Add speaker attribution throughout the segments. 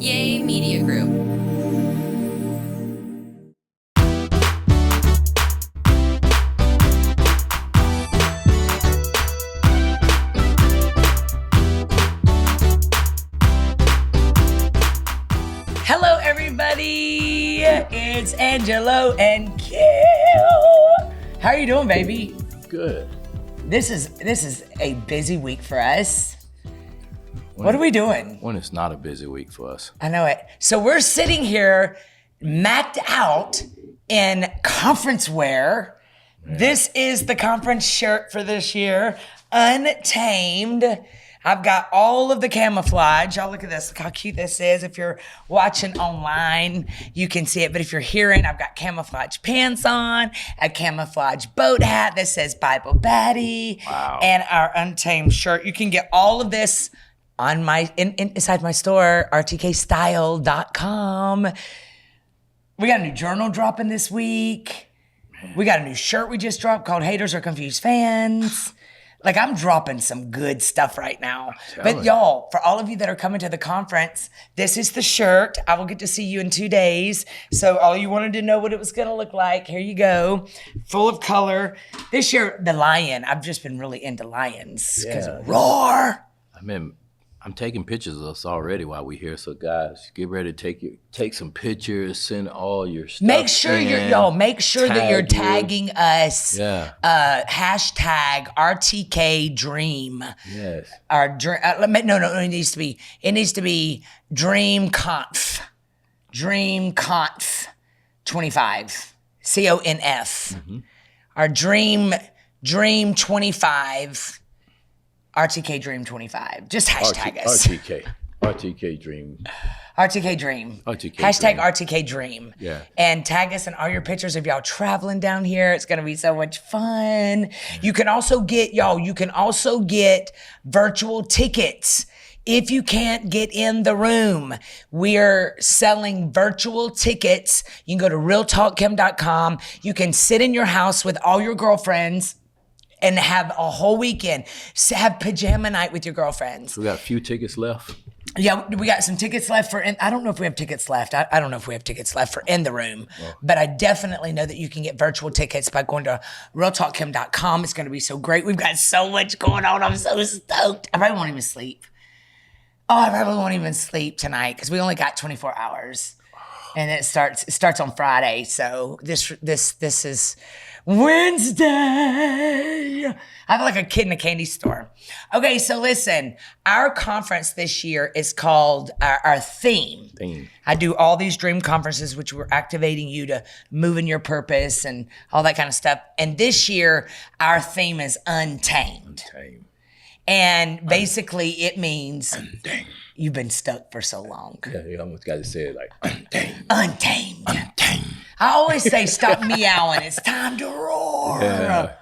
Speaker 1: Yay Media Group.
Speaker 2: Hello, everybody. It's Angelo and Kim. How are you doing, baby?
Speaker 3: Good.
Speaker 2: This is a busy week for us. What are we doing?
Speaker 3: When it's not a busy week for us.
Speaker 2: I know it. So we're sitting here macked out in conference wear. Yeah. This is the conference shirt for this year, Untamed. I've got all of the camouflage. Y'all look at this. Look how cute this is. If you're watching online, you can see it. But if you're hearing, I've got camouflage pants on, a camouflage boat hat that says Bible Baddie,
Speaker 3: wow,
Speaker 2: and our Untamed shirt. You can get all of this on inside my store, rtkstyle.com. We got a new journal dropping this week. We got a new shirt we just dropped called Haters Are Confused Fans. Like, I'm dropping some good stuff right now. But y'all, for all of you that are coming to the conference, this is the shirt. I will get to see you in 2 days. So all you wanted to know what it was going to look like, here you go. Full of color. This year, the lion. I've just been really into lions. Because roar.
Speaker 3: I'm taking pictures of us already while we're here. So guys, get ready to take some pictures, send all your stuff.
Speaker 2: Make sure that you're tagging us.
Speaker 3: Yeah.
Speaker 2: Hashtag RTK Dream.
Speaker 3: Yes.
Speaker 2: It needs to be Dream Conf 25. CONF. Mm-hmm. Our Dream 25. RTK Dream 25. Just hashtag us.
Speaker 3: RTK Dream.
Speaker 2: RTK Dream. Hashtag RTK Dream.
Speaker 3: Yeah.
Speaker 2: And tag us in all your pictures of y'all traveling down here. It's going to be so much fun. You can also get virtual tickets. If you can't get in the room, we are selling virtual tickets. You can go to realtalkkim.com. You can sit in your house with all your girlfriends and have a whole weekend. Have pajama night with your girlfriends.
Speaker 3: We got a few tickets left.
Speaker 2: Yeah, we got some tickets left for, I don't know if we have tickets left. I don't know if we have tickets left for In the Room, but I definitely know that you can get virtual tickets by going to realtalkkim.com. It's going to be so great. We've got so much going on. I'm so stoked. I probably won't even sleep. I probably won't even sleep tonight because we only got 24 hours. And it starts on Friday. So this is Wednesday. I feel like a kid in a candy store. Okay, so listen, our conference this year is called our theme. I do all these dream conferences, which we're activating you to move in your purpose and all that kind of stuff. And this year, our theme is Untamed. And basically, it means you've been stuck for so long.
Speaker 3: Yeah, you almost got to say it like
Speaker 2: Untamed. I always say, stop meowing. It's time to roar.
Speaker 3: Yeah.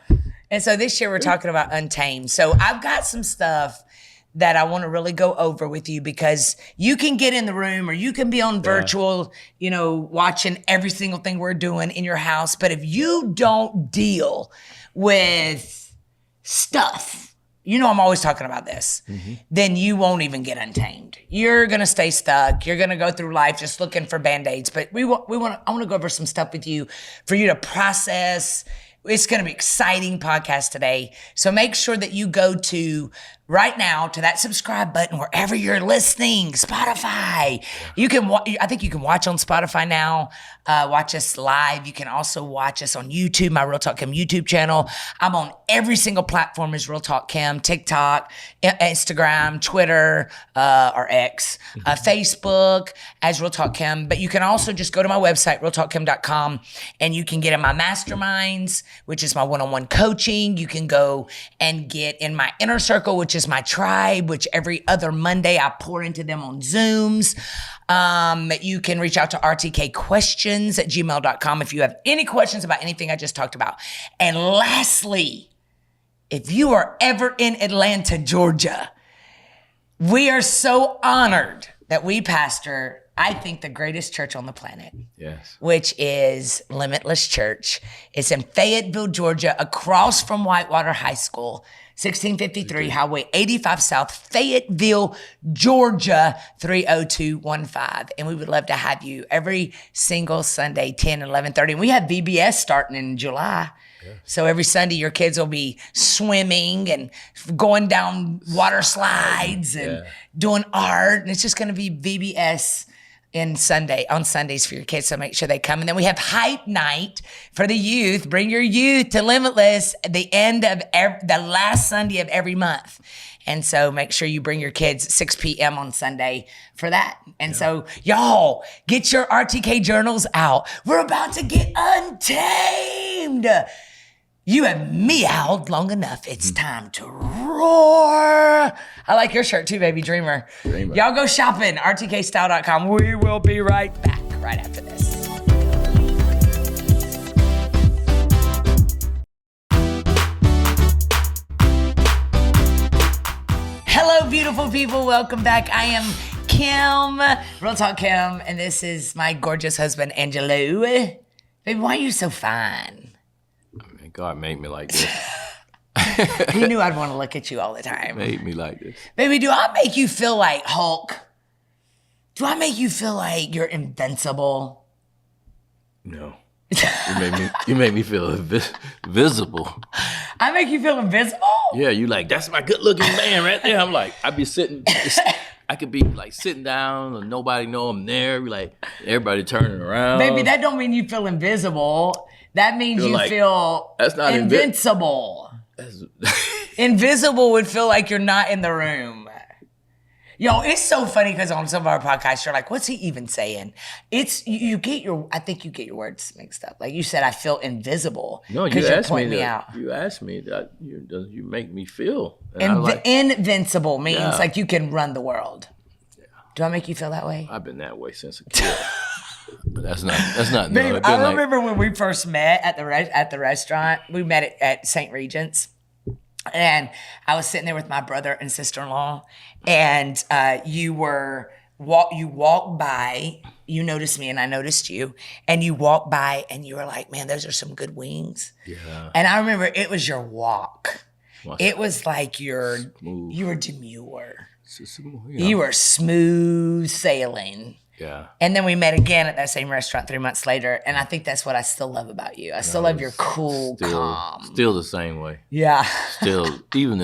Speaker 2: And so this year we're talking about Untamed. So I've got some stuff that I want to really go over with you because you can get in the room or you can be on virtual, watching every single thing we're doing in your house. But if you don't deal with stuff, I'm always talking about this, then you won't even get Untamed. You're going to stay stuck. You're going to go through life just looking for Band-Aids. But I want to go over some stuff with you for you to process. It's going to be an exciting podcast today. So make sure that you go to right now to that subscribe button wherever you're listening. Spotify. I think you can watch on Spotify now. Watch us live. You can also watch us on YouTube, my Real Talk Kim YouTube channel. I'm on every single platform as Real Talk Kim, TikTok, Instagram, Twitter, or X, Facebook as Real Talk Kim. But you can also just go to my website, realtalkkim.com, and you can get in my masterminds, which is my one-on-one coaching. You can go and get in my inner circle, which is my tribe, which every other Monday I pour into them on Zooms. You can reach out to rtkquestions@gmail.com if you have any questions about anything I just talked about. And lastly, if you are ever in Atlanta, Georgia, we are so honored that we pastor, I think, the greatest church on the planet.
Speaker 3: Yes.
Speaker 2: Which is Limitless Church. It's in Fayetteville, Georgia, across from Whitewater High School. 1653 Highway 85 South, Fayetteville, Georgia, 30215. And we would love to have you every single Sunday, 10, 11:30. And we have VBS starting in July. Yeah. So every Sunday, your kids will be swimming and going down water slides and doing art. And it's just going to be VBS on Sundays for your kids. So make sure they come. And then we have Hype Night for the youth. Bring your youth to Limitless at the end of the last Sunday of every month. And so make sure you bring your kids at 6 p.m. on Sunday for that. And so y'all get your RTK journals out. We're about to get untamed. You have meowed long enough. It's time to roar. I like your shirt too, baby. Dreamer. Y'all go shopping, rtkstyle.com. We will be right back right after this. Hello, beautiful people. Welcome back. I am Kim, Real Talk Kim, and this is my gorgeous husband, Angelo. Baby, why are you so fine?
Speaker 3: God made me like this.
Speaker 2: He knew I'd want to look at you all the time.
Speaker 3: Made me like this.
Speaker 2: Baby, do I make you feel like Hulk? Do I make you feel like you're invincible?
Speaker 3: No. You made me feel visible.
Speaker 2: I make you feel invisible?
Speaker 3: Yeah, you like, that's my good looking man right there. I'm like, I could be like sitting down and nobody know I'm there. Be like, everybody turning around.
Speaker 2: Baby, that don't mean you feel invisible. That means you feel
Speaker 3: that's not
Speaker 2: invincible. Invisible would feel like you're not in the room. Yo, it's so funny because on some of our podcasts, you're like, what's he even saying? I think you get your words mixed up. Like you said, I feel invisible.
Speaker 3: No, you asked me out. You asked me that you make me feel.
Speaker 2: Invincible means like you can run the world. Yeah. Do I make you feel that way?
Speaker 3: I've been that way since a kid. But that's not.
Speaker 2: Babe, I remember when we first met at the restaurant. We met at St. Regent's, and I was sitting there with my brother and sister-in-law, and you walked by. You noticed me, and I noticed you, and you walked by, and you were like, "Man, those are some good wings." Yeah. And I remember it was your walk. It was like you were demure. You were smooth sailing.
Speaker 3: Yeah.
Speaker 2: And then we met again at that same restaurant 3 months later. And I think that's what I still love about you. I still love your cool, calm.
Speaker 3: Still the same way.
Speaker 2: Yeah.
Speaker 3: Still, even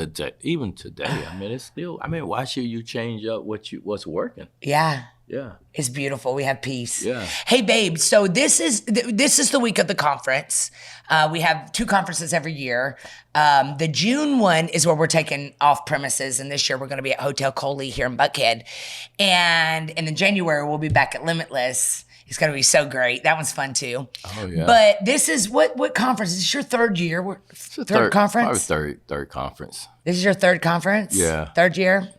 Speaker 3: today. I mean, why should you change up what's working?
Speaker 2: Yeah.
Speaker 3: Yeah.
Speaker 2: It's beautiful. We have peace.
Speaker 3: Yeah.
Speaker 2: Hey, babe. So this is the week of the conference. We have 2 conferences every year. The June one is where we're taking off premises. And this year we're going to be at Hotel Coley here in Buckhead. And in January, we'll be back at Limitless. It's going to be so great. That one's fun too.
Speaker 3: Oh, yeah.
Speaker 2: But this is what conference? Is this your third year? Third conference?
Speaker 3: Probably third conference.
Speaker 2: This is your third conference?
Speaker 3: Yeah.
Speaker 2: Third year?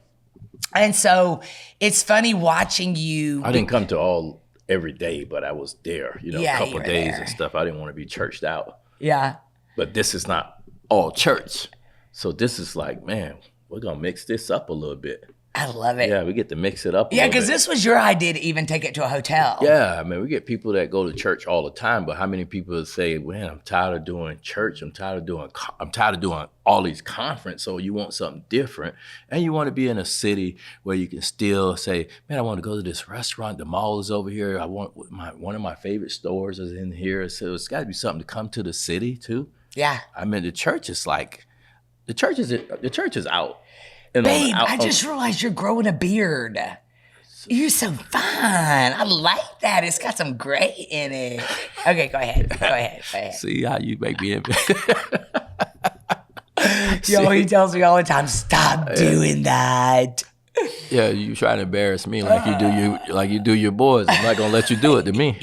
Speaker 2: And so it's funny watching you.
Speaker 3: I didn't come to all every day, but I was there, a couple of days and stuff. I didn't want to be churched out.
Speaker 2: Yeah.
Speaker 3: But this is not all church. So this is like, man, we're going to mix this up a little bit.
Speaker 2: I love it.
Speaker 3: Yeah, we get to mix it up.
Speaker 2: Yeah, because this was your idea to even take it to a hotel.
Speaker 3: Yeah, I mean, we get people that go to church all the time, but how many people say, "Man, I'm tired of doing church. I'm tired of doing all these conferences." So you want something different, and you want to be in a city where you can still say, "Man, I want to go to this restaurant. The mall is over here. I want one of my favorite stores is in here." So it's got to be something to come to the city too.
Speaker 2: Yeah.
Speaker 3: I mean, the church is out.
Speaker 2: Babe, I just realized you're growing a beard. You're so fine. I like that. It's got some gray in it. Okay, go ahead.
Speaker 3: See how you make me
Speaker 2: Yo, he tells me all the time, stop doing that.
Speaker 3: Yeah, you trying to embarrass me like you do your boys. I'm not gonna let you do it to me.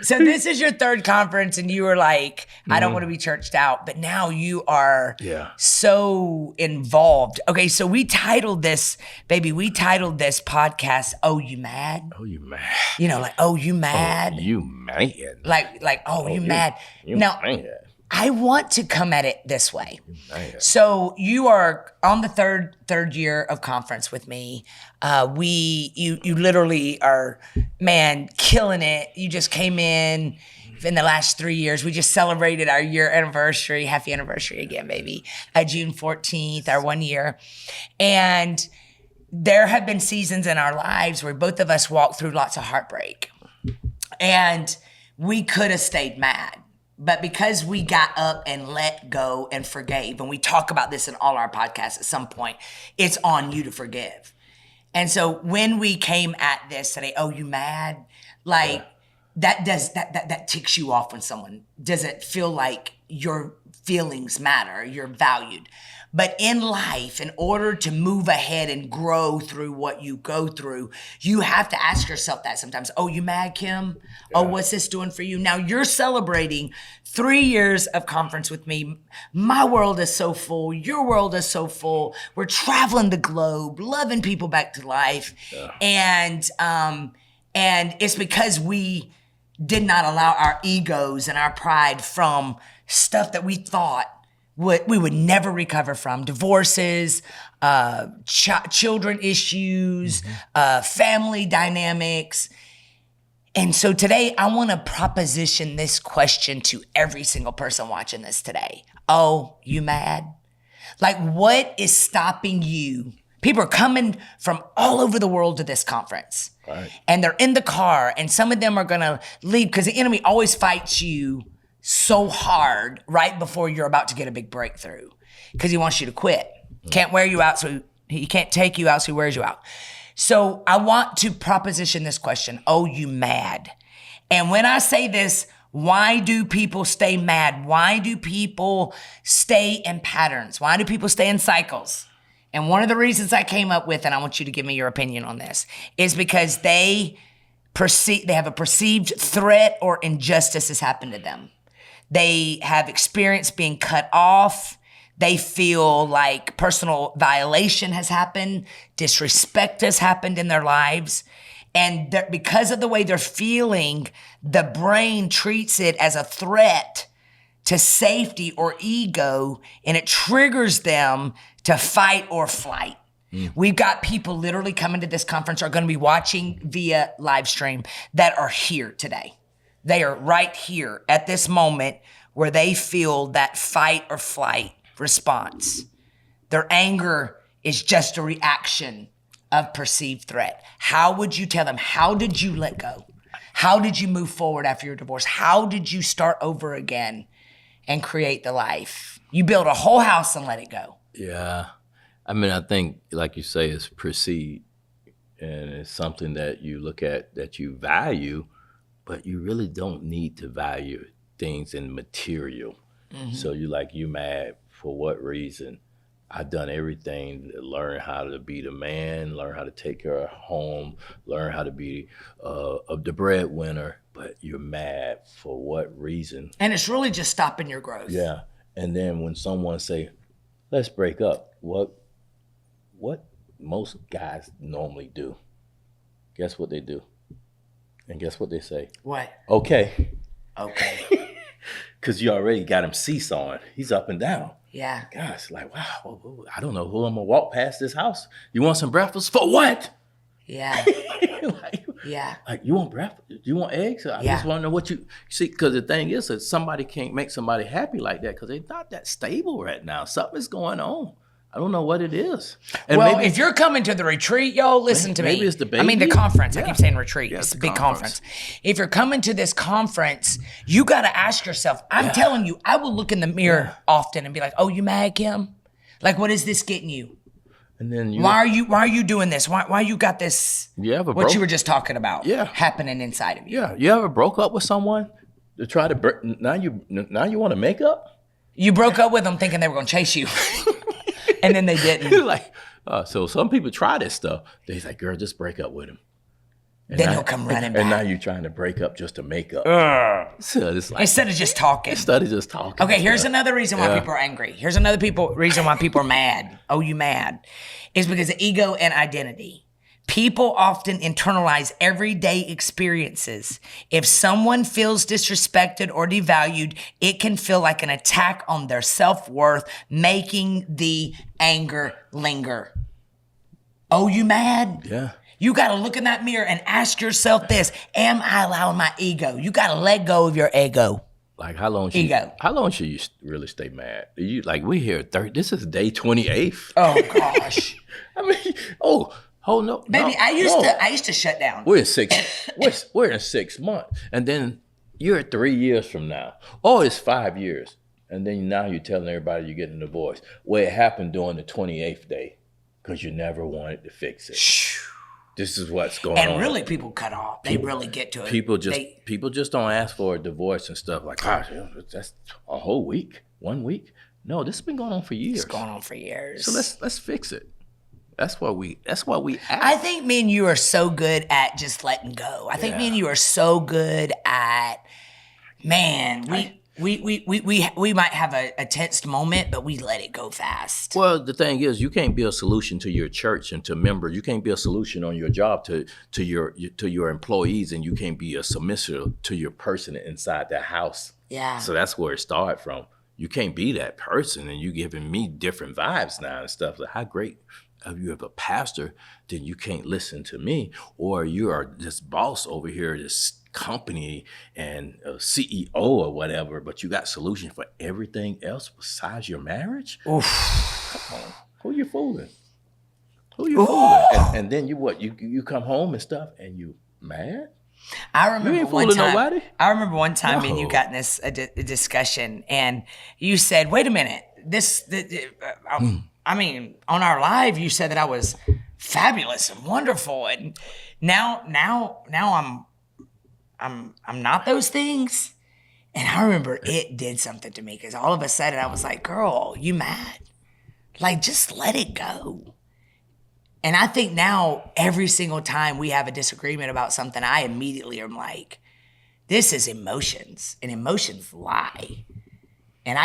Speaker 2: So this is your third conference, and you were like, I don't want to be churched out, but now you are so involved. Okay, so we titled this podcast, "Oh, You Mad?"
Speaker 3: Oh, you mad?
Speaker 2: Like, oh, you mad?
Speaker 3: Oh, you mad?
Speaker 2: Like, oh, you mad?
Speaker 3: You
Speaker 2: now,
Speaker 3: mad.
Speaker 2: I want to come at it this way. So you are on the third year of conference with me. You literally are, man, killing it. You just came in in the last 3 years. We just celebrated our year anniversary, happy anniversary again, baby. June 14th, our 1 year. And there have been seasons in our lives where both of us walked through lots of heartbreak. And we could have stayed mad. But because we got up and let go and forgave, and we talk about this in all our podcasts at some point, it's on you to forgive. And so when we came at this today, oh, you mad? Like that ticks you off when someone doesn't feel like your feelings matter, you're valued. But in life, in order to move ahead and grow through what you go through, you have to ask yourself that sometimes. Oh, you mad, Kim? Yeah. Oh, what's this doing for you? Now you're celebrating 3 years of conference with me. My world is so full. Your world is so full. We're traveling the globe, loving people back to life. Yeah. And it's because we did not allow our egos and our pride from stuff that we thought we would never recover from. Divorces, children issues, family dynamics. And so today I want to proposition this question to every single person watching this today. Oh, you mad? Like, what is stopping you? People are coming from all over the world to this conference. Right. And they're in the car, and some of them are going to leave because the enemy always fights you so hard right before you're about to get a big breakthrough because he wants you to quit. Can't wear you out, so he can't take you out, so he wears you out. So I want to proposition this question. Oh, you mad? And when I say this, why do people stay mad? Why do people stay in patterns? Why do people stay in cycles? And one of the reasons I came up with, and I want you to give me your opinion on this, is because they have a perceived threat or injustice has happened to them. They have experienced being cut off. They feel like personal violation has happened. Disrespect has happened in their lives. And because of the way they're feeling, the brain treats it as a threat to safety or ego, and it triggers them to fight or flight. We've got people literally coming to this conference, are going to be watching via live stream, that are here today. They are right here at this moment where they feel that fight or flight response. Their anger is just a reaction of perceived threat. How would you tell them? How did you let go? How did you move forward after your divorce? How did you start over again and create the life? You build a whole house and let it go.
Speaker 3: Yeah. I mean, I think, like you say, it's perceived, and it's something that you look at that you value, but you really don't need to value things in material. So you mad for what reason? I've done everything to learn how to be the man, learn how to take care of home, learn how to be the breadwinner, but you're mad for what reason?
Speaker 2: And it's really just stopping your growth.
Speaker 3: Yeah. And then when someone say, let's break up, what most guys normally do, guess what they do? And guess what they say?
Speaker 2: What?
Speaker 3: Okay.
Speaker 2: Because
Speaker 3: you already got him seesawing. He's up and down.
Speaker 2: Yeah.
Speaker 3: Gosh, like, wow, I don't know who I'm going to walk past this house. You want some breakfast? For what?
Speaker 2: Yeah.
Speaker 3: Like, you want breakfast? You want eggs? I just want to know what you see. Because the thing is that somebody can't make somebody happy like that because they're not that stable right now. Something's going on. I don't know what it is. And
Speaker 2: well, if you're coming to the retreat, y'all, listen to me.
Speaker 3: Maybe it's the baby.
Speaker 2: I mean, the conference. I keep saying retreat. It's a big conference. If you're coming to this conference, you got to ask yourself, I'm telling you, I will look in the mirror often and be like, oh, you mad, Kim? Like, what is this getting you?
Speaker 3: And then
Speaker 2: why are you doing this? Why you got this?
Speaker 3: You
Speaker 2: what you were just talking about happening inside of you.
Speaker 3: Yeah. You ever broke up with someone to try to now you want to make up?
Speaker 2: You broke up with them thinking they were going to chase you. And then they didn't.
Speaker 3: So some people try this stuff. They're like, girl, just break up with him. And
Speaker 2: then he'll come running back.
Speaker 3: And now you're trying to break up just to make up. So it's like,
Speaker 2: instead of just talking. Okay, here's another reason why people are angry. Here's another reason why people are mad. Oh, you mad? Is because of ego and identity. People often internalize everyday experiences. If someone feels disrespected or devalued, it can feel like an attack on their self-worth, making the anger linger. Oh, you mad?
Speaker 3: Yeah.
Speaker 2: You got to look in that mirror and ask yourself this: am I allowing my ego? You got to let go of your ego.
Speaker 3: Like how long should you really stay mad? We here this is day 28th.
Speaker 2: Oh gosh.
Speaker 3: I mean, no,
Speaker 2: baby, I used to shut down.
Speaker 3: We're in 6 months, and then you're 3 years from now. Oh, it's 5 years, and then now you're telling everybody you're getting a divorce. Well, it happened during the 28th day because you never wanted to fix it. This is what's going on.
Speaker 2: And really, people cut off. They really get to it.
Speaker 3: People just don't ask for a divorce and stuff like, gosh, that's a whole week, 1 week. No, this has been going on for years.
Speaker 2: It's going on for years.
Speaker 3: So let's fix it. That's what we ask.
Speaker 2: I think me and you are so good at just letting go. I think me and you are so good at, man, we might have a tensed moment, but we let it go fast.
Speaker 3: Well, the thing is, you can't be a solution to your church and to members. You can't be a solution on your job to your employees, and you can't be a submissive to your person inside that house.
Speaker 2: Yeah.
Speaker 3: So that's where it started from. You can't be that person, and you giving me different vibes now and stuff. Like, how great if you have a pastor, then you can't listen to me, or you are this boss over here, this company and a CEO or whatever, but you got solution for everything else besides your marriage?
Speaker 2: Oof.
Speaker 3: Come on. Who you fooling? Fooling? And then you come home and stuff and you mad?
Speaker 2: I remember
Speaker 3: you ain't fooling nobody?
Speaker 2: I remember one time me and you got in this a discussion, and you said, wait a minute, I mean, on our live, you said that I was fabulous and wonderful, and now I'm not those things. And I remember it did something to me, because all of a sudden I was like, girl, you mad? Like, just let it go. And I think now every single time we have a disagreement about something, I immediately am like, this is emotions, and emotions lie. And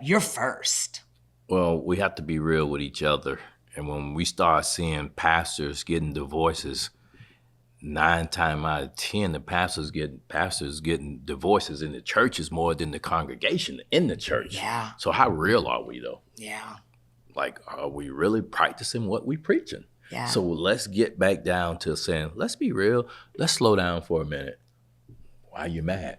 Speaker 2: you're first.
Speaker 3: Well, we have to be real with each other. And when we start seeing pastors getting divorces, 9 times out of 10, the pastors getting divorces in the churches more than the congregation in the church.
Speaker 2: Yeah.
Speaker 3: So how real are we though?
Speaker 2: Yeah.
Speaker 3: Like, are we really practicing what we preaching?
Speaker 2: Yeah.
Speaker 3: So let's get back down to saying, let's be real. Let's slow down for a minute. Why are you mad?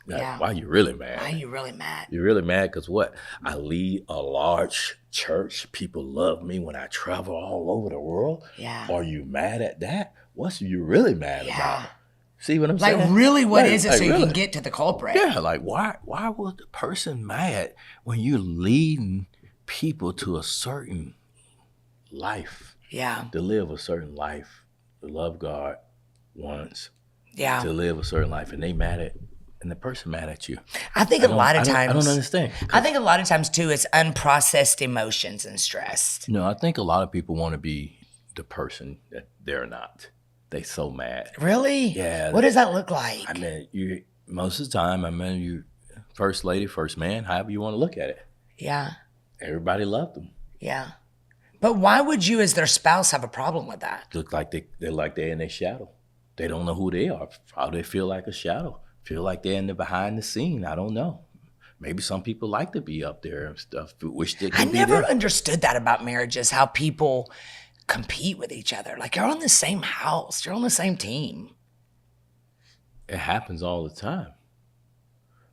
Speaker 2: Yeah.
Speaker 3: Why are you really mad?
Speaker 2: Why are you really mad?
Speaker 3: You're really mad because what? I lead a large church. People love me when I travel all over the world.
Speaker 2: Yeah.
Speaker 3: Are you mad at that? What's you really mad about? See what I'm saying?
Speaker 2: Like, really, what is it,
Speaker 3: like,
Speaker 2: so
Speaker 3: really?
Speaker 2: you can get to the culprit?
Speaker 3: Yeah, like, why was the person mad when you're leading people to a certain life?
Speaker 2: Yeah.
Speaker 3: To live a certain life, to love God once.
Speaker 2: Yeah.
Speaker 3: To live a certain life, and they mad at, and the person mad at you.
Speaker 2: I think a lot of times.
Speaker 3: I don't understand.
Speaker 2: I think a lot of times too, it's unprocessed emotions and stress.
Speaker 3: No, I think a lot of people want to be the person that they're not. They so mad.
Speaker 2: Really?
Speaker 3: Yeah.
Speaker 2: What does that look like?
Speaker 3: I mean, most of the time, you first lady, first man, however you want to look at it.
Speaker 2: Yeah.
Speaker 3: Everybody loved them.
Speaker 2: Yeah. But why would you, as their spouse, have a problem with that?
Speaker 3: Look like they're in their shadow. They don't know who they are. Probably feel like a shadow. Feel like they're in the behind the scene. I don't know. Maybe some people like to be up there and stuff. Wish they could be there.
Speaker 2: I never understood that about marriages, how people compete with each other. Like, you're on the same house. You're on the same team.
Speaker 3: It happens all the time.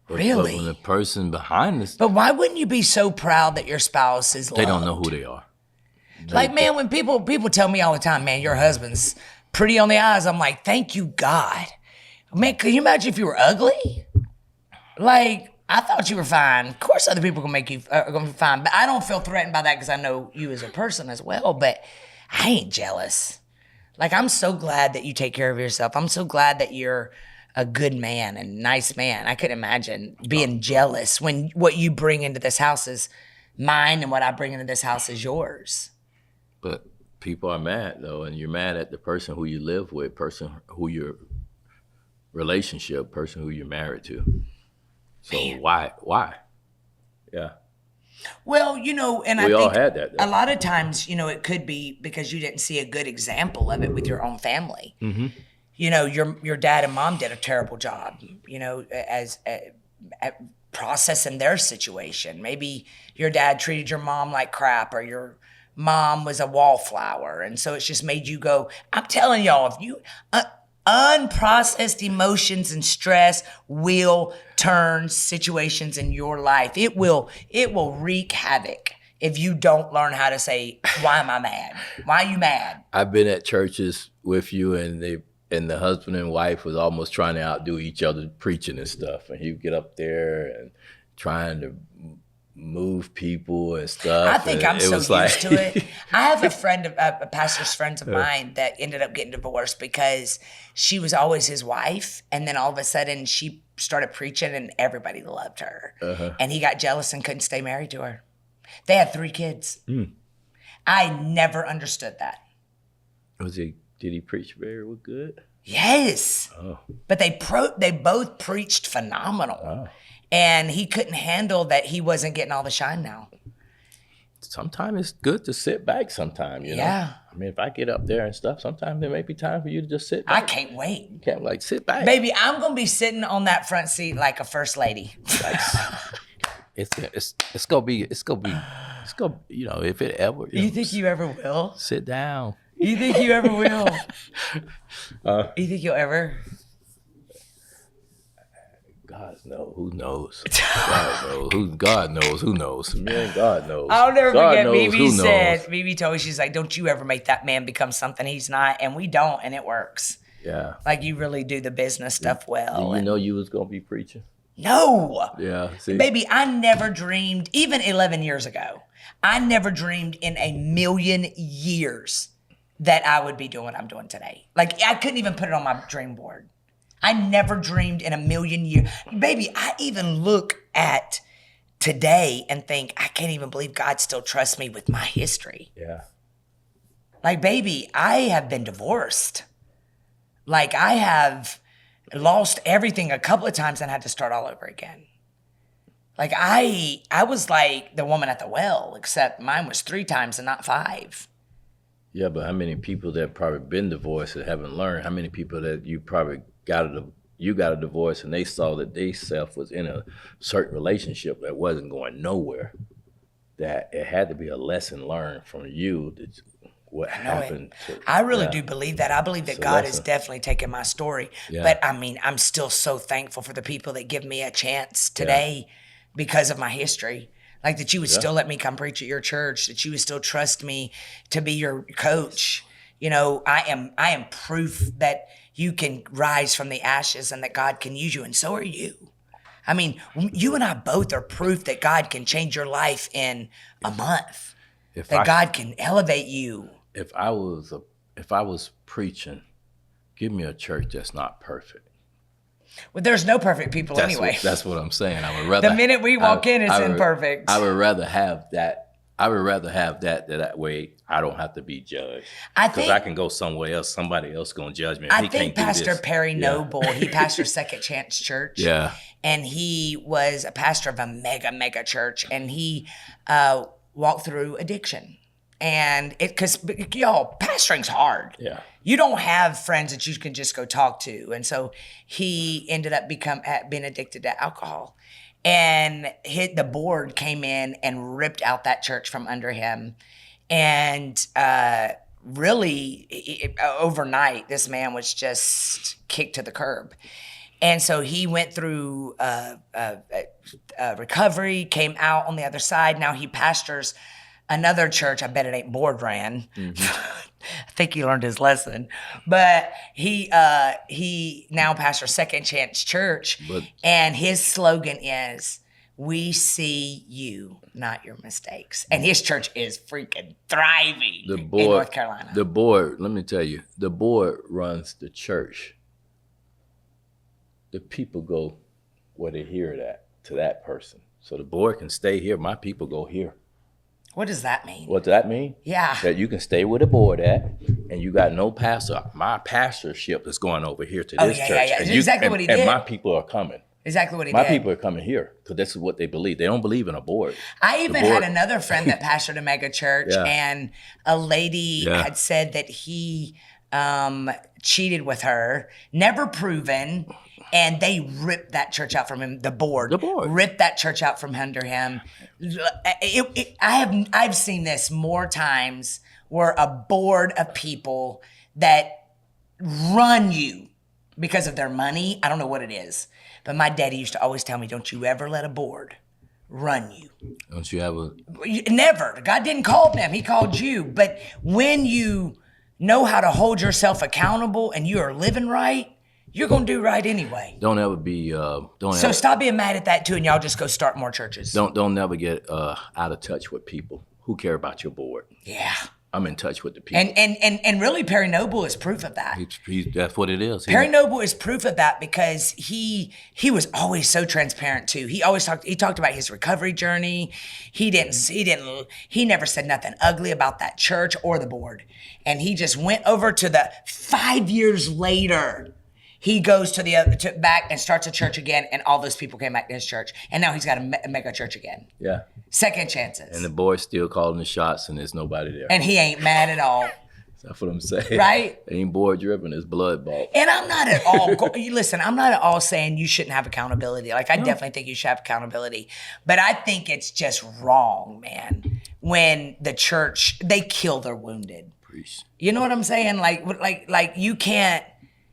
Speaker 2: Really?
Speaker 3: But when the person behind this...
Speaker 2: But why wouldn't you be so proud that your spouse is loved?
Speaker 3: They don't know who they are.
Speaker 2: Like, man, when people tell me all the time, man, your husband's pretty on the eyes, I'm like, thank you, God. Man, can you imagine if you were ugly? Like, I thought you were fine. Of course other people are going to be fine, but I don't feel threatened by that because I know you as a person as well, but I ain't jealous. Like, I'm so glad that you take care of yourself. I'm so glad that you're a good man and nice man. I couldn't imagine being jealous when what you bring into this house is mine and what I bring into this house is yours.
Speaker 3: But people are mad, though, and you're mad at the person who you live with, person who your relationship, person who you're married to. So man. Why? Yeah.
Speaker 2: Well, and
Speaker 3: we
Speaker 2: I think
Speaker 3: all had that, though.
Speaker 2: A lot of times, it could be because you didn't see a good example of it with your own family. Mm-hmm. Your dad and mom did a terrible job, as at processing their situation. Maybe your dad treated your mom like crap, or your mom was a wallflower. And so it's just made you go, I'm telling y'all, if you, unprocessed emotions and stress will turn situations in your life. It will wreak havoc if you don't learn how to say, why am I mad? Why are you mad?
Speaker 3: I've been at churches with you, and the husband and wife was almost trying to outdo each other preaching and stuff. And he'd get up there and trying to move people and stuff.
Speaker 2: I think I'm so used to it. I have a pastor's friends of mine that ended up getting divorced because she was always his wife. And then all of a sudden she started preaching and everybody loved her. And he got jealous and couldn't stay married to her. They had 3 kids. I never understood that.
Speaker 3: Did he preach very good?
Speaker 2: Yes.
Speaker 3: Oh.
Speaker 2: But they both preached phenomenal.
Speaker 3: Oh.
Speaker 2: And he couldn't handle that he wasn't getting all the shine now.
Speaker 3: Sometimes it's good to sit back sometimes, you know?
Speaker 2: Yeah.
Speaker 3: I mean, if I get up there and stuff, sometimes there may be time for you to just sit back.
Speaker 2: I can't wait.
Speaker 3: You can't sit back.
Speaker 2: Baby, I'm going to be sitting on that front seat like a first lady.
Speaker 3: It's gonna be, you know, if it ever.
Speaker 2: You think you ever will?
Speaker 3: Sit down.
Speaker 2: You think you ever will? You think you'll ever?
Speaker 3: God knows. Who knows? God knows. Who knows? Man, God knows.
Speaker 2: I'll never forget.
Speaker 3: Mimi
Speaker 2: Mimi told me, she's like, "Don't you ever make that man become something he's not," and we don't, and it works.
Speaker 3: Yeah.
Speaker 2: Like you really do the business stuff well.
Speaker 3: Did you know you was gonna be preaching?
Speaker 2: No.
Speaker 3: Yeah. See?
Speaker 2: Baby, I never dreamed, even 11 years ago, I never dreamed in a million years that I would be doing what I'm doing today. Like I couldn't even put it on my dream board. I never dreamed in a million years. Baby, I even look at today and think, I can't even believe God still trusts me with my history.
Speaker 3: Yeah.
Speaker 2: Like, baby, I have been divorced. Like, I have lost everything a couple of times and had to start all over again. Like, I was like the woman at the well, except mine was 3 times and not 5.
Speaker 3: Yeah, but how many people that probably been divorced and haven't learned? How many people that you probably got a divorce and they saw that they self was in a certain relationship that wasn't going nowhere, that it had to be a lesson learned from you that what happened.
Speaker 2: I really do believe that. I believe that God has definitely taken my story. Yeah. But I mean, I'm still so thankful for the people that give me a chance today because of my history. Like that you would still let me come preach at your church, that you would still trust me to be your coach. You know, I am proof that you can rise from the ashes and that God can use you, and so are you. I mean, you and I both are proof that God can change your life in a month, God can elevate you.
Speaker 3: If I was preaching, give me a church that's not perfect.
Speaker 2: Well, there's no perfect people anyway.
Speaker 3: That's what I'm saying. I would rather
Speaker 2: the minute we walk in, it's imperfect.
Speaker 3: I would rather have that. I would rather have that way I don't have to be judged. Because I can go somewhere else. Somebody else going to judge me.
Speaker 2: I think Pastor Perry Noble, he pastored Second Chance Church.
Speaker 3: Yeah.
Speaker 2: And he was a pastor of a mega church. And he walked through addiction. And because y'all, pastoring's hard.
Speaker 3: Yeah.
Speaker 2: You don't have friends that you can just go talk to. And so he ended up being addicted to alcohol. And the board came in and ripped out that church from under him. And really, overnight, this man was just kicked to the curb. And so he went through recovery, came out on the other side. Now he pastors another church. I bet it ain't board ran. Mm-hmm. I think he learned his lesson. But he now pastors Second Chance Church. And his slogan is, "We see you, not your mistakes." And his church is freaking thriving in North Carolina.
Speaker 3: The board, let me tell you, the board runs the church. The people go where they hear that, to that person. So the board can stay here. My people go here.
Speaker 2: What does that mean?
Speaker 3: What does that mean?
Speaker 2: Yeah.
Speaker 3: That you can stay where the board at, and you got no pastor. My pastorship is going over here to this church.
Speaker 2: Yeah.
Speaker 3: And
Speaker 2: exactly what he did.
Speaker 3: And my people are coming.
Speaker 2: Exactly what he did.
Speaker 3: My people are coming here because this is what they believe. They don't believe in a board.
Speaker 2: I even had another friend that pastored a mega church, and a lady had said that he cheated with her, never proven, and they ripped that church out from him. The board ripped that church out from under him. I've seen this more times where a board of people that run you because of their money. I don't know what it is, but my daddy used to always tell me, "Don't you ever let a board run you."
Speaker 3: Don't you ever?
Speaker 2: Never. God didn't call them; He called you. But when you know how to hold yourself accountable and you are living right, you're gonna do right anyway.
Speaker 3: Don't ever be.
Speaker 2: So stop being mad at that too, and y'all just go start more churches.
Speaker 3: Don't never get out of touch with people who care about your board.
Speaker 2: Yeah.
Speaker 3: I'm in touch with the people.
Speaker 2: And really, Perry Noble is proof of that.
Speaker 3: That's what it is.
Speaker 2: Perry Noble is proof of that because he was always so transparent too. He talked about his recovery journey. He never said nothing ugly about that church or the board. And he just went over to the 5 years later. He goes to back and starts a church again, and all those people came back to his church. And now he's got to make a church again.
Speaker 3: Yeah.
Speaker 2: Second chances.
Speaker 3: And the boy's still calling the shots, and there's nobody there.
Speaker 2: And he ain't mad at all.
Speaker 3: That's what I'm saying.
Speaker 2: Right?
Speaker 3: It ain't board driven, it's blood bought.
Speaker 2: And I'm not at all, listen, I'm not at all saying you shouldn't have accountability. Like, I definitely think you should have accountability. But I think it's just wrong, man, when the church, they kill their wounded.
Speaker 3: Preach.
Speaker 2: You know what I'm saying? Like you can't.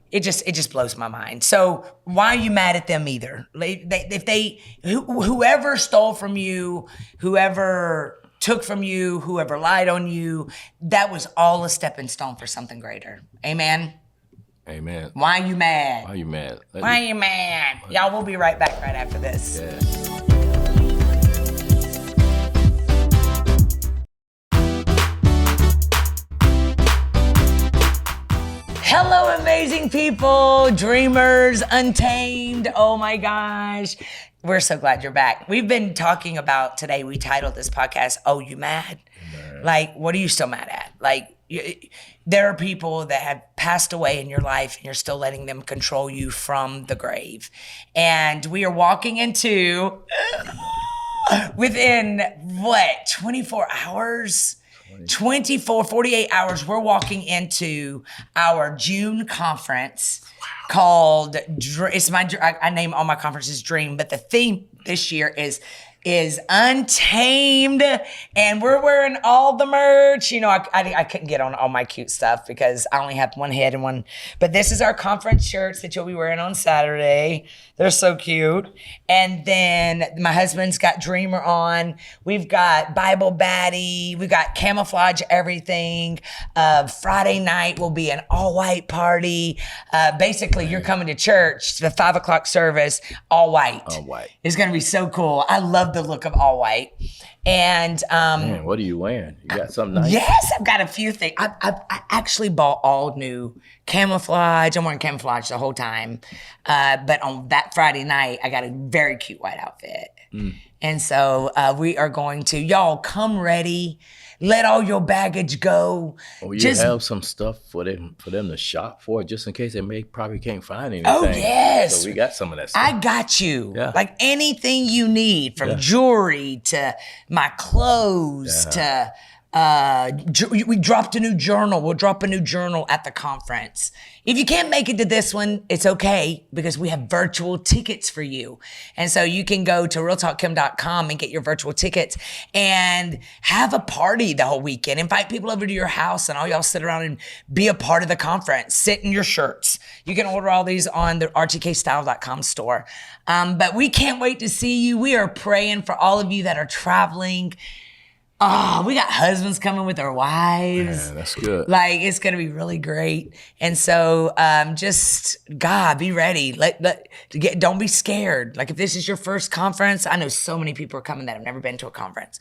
Speaker 2: It just blows my mind. So why are you mad at them either? Whoever stole from you, whoever took from you, whoever lied on you, that was all a stepping stone for something greater. Amen?
Speaker 3: Amen.
Speaker 2: Why are you mad?
Speaker 3: Why are you mad?
Speaker 2: Why are you mad? Y'all, we'll be right back right after this.
Speaker 3: Yeah.
Speaker 2: Hello, amazing people, dreamers, untamed. Oh my gosh. We're so glad you're back. We've been talking about today, we titled this podcast, "Oh, You Mad?" Like, what are you still mad at? Like, there are people that have passed away in your life and you're still letting them control you from the grave. And we are walking into, within 24 hours? 48 hours, we're walking into our June conference called, I name all my conferences Dream, but the theme this year is Untamed, and we're wearing all the merch. You know, I couldn't get on all my cute stuff because I only have one head and one, but this is our conference shirts that you'll be wearing on Saturday. They're so cute. And then my husband's got Dreamer on. We've got Bible Baddie. We've got camouflage everything. Friday night will be an all-white party. Basically, you're coming to church, the 5 o'clock service, all white.
Speaker 3: All white.
Speaker 2: It's going to be so cool. I love the look of all white. And
Speaker 3: man, what are you wearing? You got something nice?
Speaker 2: Yes, I've got a few things. I actually bought all new camouflage. I'm wearing camouflage the whole time. But on that Friday night, I got a very cute white outfit. And so we are going to, y'all come ready. Let all your baggage go.
Speaker 3: Well, you have some stuff for them to shop for, just in case they probably can't find anything.
Speaker 2: Oh, yes.
Speaker 3: So we got some of that stuff.
Speaker 2: I got you.
Speaker 3: Yeah.
Speaker 2: Like anything you need, from jewelry to my clothes to we dropped a new journal. We'll drop a new journal at the conference. If you can't make it to this one, it's okay, because we have virtual tickets for you. And so you can go to realtalkkim.com and get your virtual tickets and have a party the whole weekend. Invite people over to your house and all y'all sit around and be a part of the conference. Sit in your shirts. You can order all these on the rtkstyle.com store. But we can't wait to see you. We are praying for all of you that are traveling. Oh, we got husbands coming with their wives.
Speaker 3: Yeah, that's good.
Speaker 2: Like, it's going to be really great. And so just, God, be ready. Don't be scared. Like, if this is your first conference, I know so many people are coming that have never been to a conference.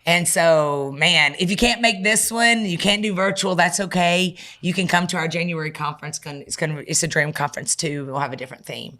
Speaker 2: And so, man, if you can't make this one, you can't do virtual, that's okay. You can come to our January conference. It's a dream conference too. We'll have a different theme.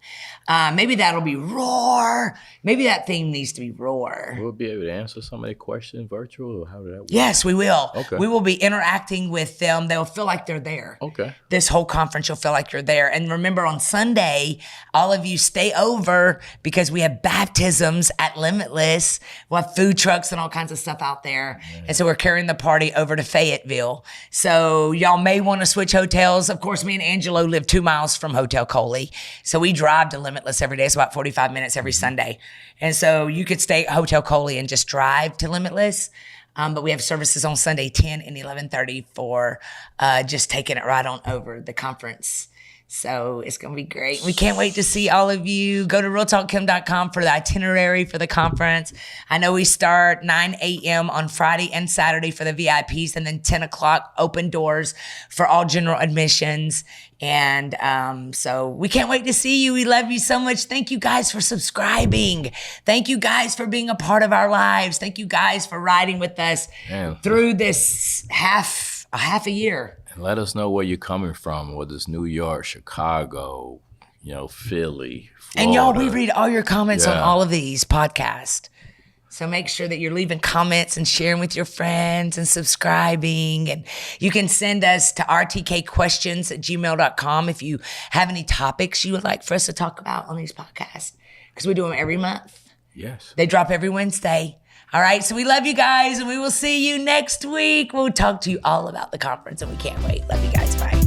Speaker 2: Maybe that'll be roar. Maybe that theme needs to be roar.
Speaker 3: We'll be able to answer some of the questions virtually. virtual, or how did that work?
Speaker 2: Yes, we will.
Speaker 3: Okay.
Speaker 2: We will be interacting with them. They'll feel like they're there.
Speaker 3: Okay.
Speaker 2: This whole conference, you'll feel like you're there. And remember, on Sunday, all of you stay over because we have baptisms at Limitless. We'll have food trucks and all kinds of stuff out there. And so we're carrying the party over to Fayetteville. So y'all may want to switch hotels. Of course, me and Angelo live 2 miles from Hotel Coley. So we drive to Limitless every day. It's about 45 minutes every Sunday. And so you could stay at Hotel Coley and just drive to Limitless. But we have services on Sunday, 10 and 11:30 for just taking it right on over the conference. So it's going to be great. We can't wait to see all of you. Go to realtalkkim.com for the itinerary for the conference. I know we start 9 a.m. on Friday and Saturday for the VIPs, and then 10 o'clock open doors for all general admissions. And so we can't wait to see you. We love you so much. Thank you guys for subscribing. Thank you guys for being a part of our lives. Thank you guys for riding with us through this half a year.
Speaker 3: And let us know where you're coming from, whether it's New York, Chicago, Philly, Florida.
Speaker 2: And y'all, we read all your comments on all of these podcasts. So make sure that you're leaving comments and sharing with your friends and subscribing. And you can send us to rtkquestions@gmail.com if you have any topics you would like for us to talk about on these podcasts, because we do them every month.
Speaker 3: Yes.
Speaker 2: They drop every Wednesday. All right, so we love you guys, and we will see you next week. We'll talk to you all about the conference, and we can't wait. Love you guys. Bye.